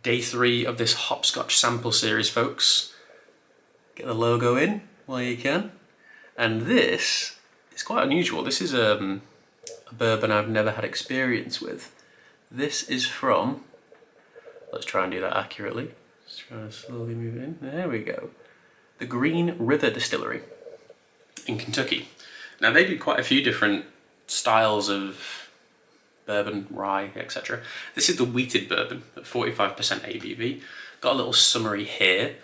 Day 3 of this hopscotch sample series, folks. Get the logo in while you can. And this is quite unusual. This is a bourbon I've never had experience with. This is from, let's try and do that accurately. Let's try and slowly move in. There we go. The Green River Distillery in Kentucky. Now they do quite a few different styles of bourbon, rye, etc. This is the wheated bourbon at 45% ABV. Got a little summary here.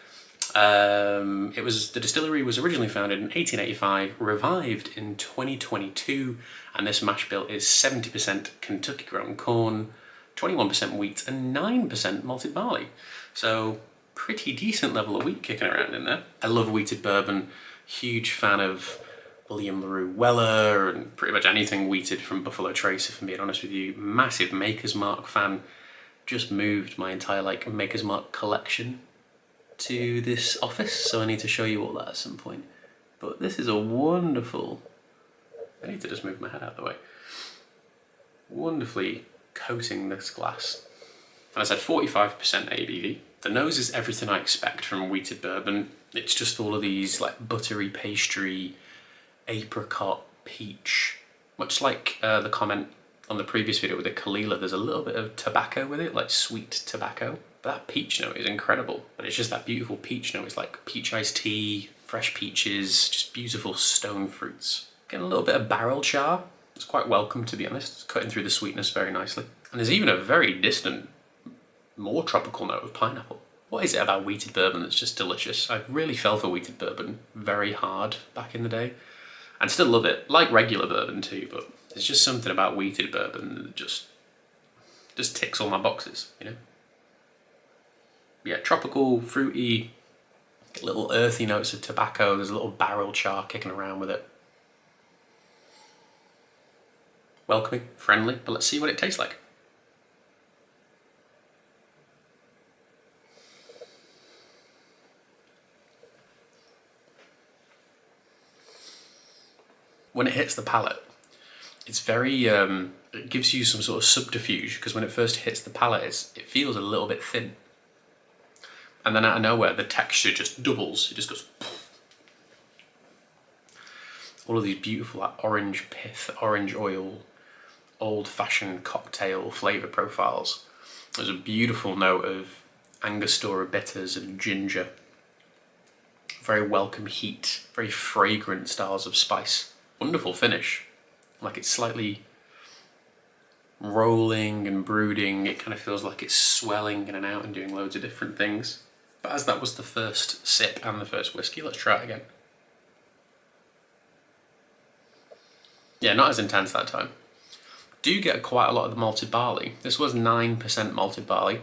The distillery was originally founded in 1885, revived in 2022, and this mash bill is 70% Kentucky grown corn, 21% wheat, and 9% malted barley. So pretty decent level of wheat kicking around in there. I love wheated bourbon. Huge fan of William LaRue Weller and pretty much anything wheated from Buffalo Trace, if I'm being honest with you. Massive Maker's Mark fan. Just moved my entire Maker's Mark collection to this office, so I need to show you all that at some point. But this is a wonderful, I need to just move my head out of the way, wonderfully coating this glass. And I said 45% ABV. The nose is everything I expect from wheated bourbon. It's just all of these like buttery pastry, apricot, peach. Much like the comment on the previous video with the Kalila, there's a little bit of tobacco with it, like sweet tobacco. But that peach note is incredible. But it's just that beautiful peach note. It's like peach iced tea, fresh peaches, just beautiful stone fruits. Getting a little bit of barrel char. It's quite welcome, to be honest. It's cutting through the sweetness very nicely. And there's even a very distant, more tropical note of pineapple. What is it about wheated bourbon that's just delicious? I really fell for wheated bourbon very hard back in the day. And still love it. Like regular bourbon too, but there's just something about wheated bourbon that just ticks all my boxes, you know? Yeah, tropical, fruity, little earthy notes of tobacco. There's a little barrel char kicking around with it. Welcoming, friendly, but let's see what it tastes like. When it hits the palate, it's very, it gives you some sort of subterfuge, because when it first hits the palate, it feels a little bit thin. And then out of nowhere, the texture just doubles. It just goes. All of these beautiful like, orange pith, orange oil, old-fashioned cocktail flavour profiles. There's a beautiful note of Angostura bitters and ginger. Very welcome heat, very fragrant styles of spice. Wonderful finish. Like it's slightly rolling and brooding. It kind of feels like it's swelling in and out and doing loads of different things. But as that was the first sip and the first whiskey, let's try it again. Yeah, not as intense that time. Do get quite a lot of the malted barley. This was 9% malted barley.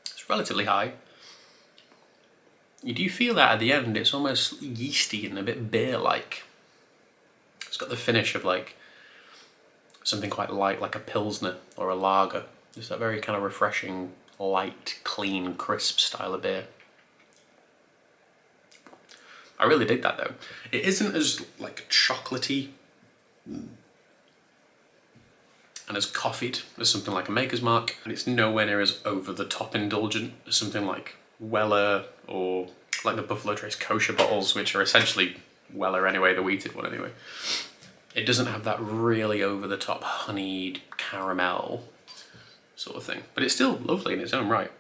It's relatively high. You do feel that at the end, it's almost yeasty and a bit beer-like. It's got the finish of like something quite light, like a Pilsner or a lager. Just that very kind of refreshing, light, clean, crisp style of beer. I really dig that though. It isn't as like chocolatey and as coffeed as something like a Maker's Mark, and it's nowhere near as over-the-top indulgent as something like Weller or like the Buffalo Trace kosher bottles, which are essentially Weller anyway, the wheated one anyway. It doesn't have that really over-the-top honeyed caramel sort of thing, but it's still lovely in its own right.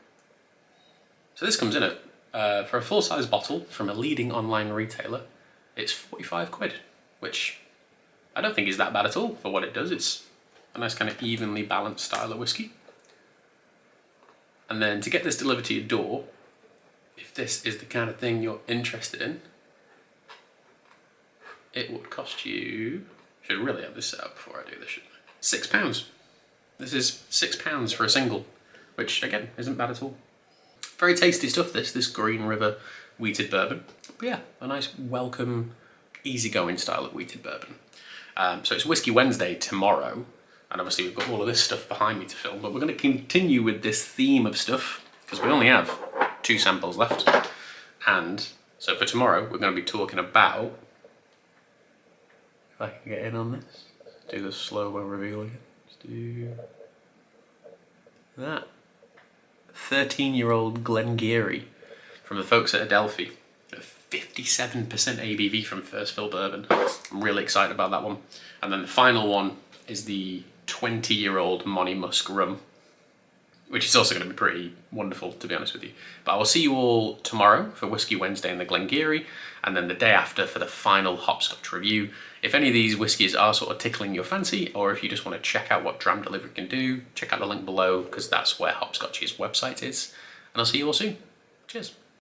So this comes in at, for a full-size bottle from a leading online retailer, it's 45 quid, which I don't think is that bad at all for what it does. It's a nice kind of evenly balanced style of whiskey. And then to get this delivered to your door, if this is the kind of thing you're interested in, it would cost you, should really have this set up before I do this, shouldn't I? £6. This is £6 for a single, which again, isn't bad at all. Very tasty stuff this Green River wheated bourbon. But yeah, a nice welcome, easygoing style of wheated bourbon. So it's Whiskey Wednesday tomorrow, and obviously we've got all of this stuff behind me to film, but we're going to continue with this theme of stuff, because we only have 2 samples left. And so for tomorrow, we're going to be talking about, if I can get in on this, do the slow-mo reveal again. Let's do that. 13-year-old Glengarry from the folks at Adelphi. 57% ABV from first fill bourbon. I'm really excited about that one. And then the final one is the 20-year-old Monty Musk rum, which is also going to be pretty wonderful, to be honest with you. But I will see you all tomorrow for Whiskey Wednesday and the Glengarry, and then the day after for the final hopscotch review. If any of these whiskies are sort of tickling your fancy, or if you just want to check out what Dram Delivery can do, check out the link below, because that's where Hopscotch's website is. And I'll see you all soon. Cheers.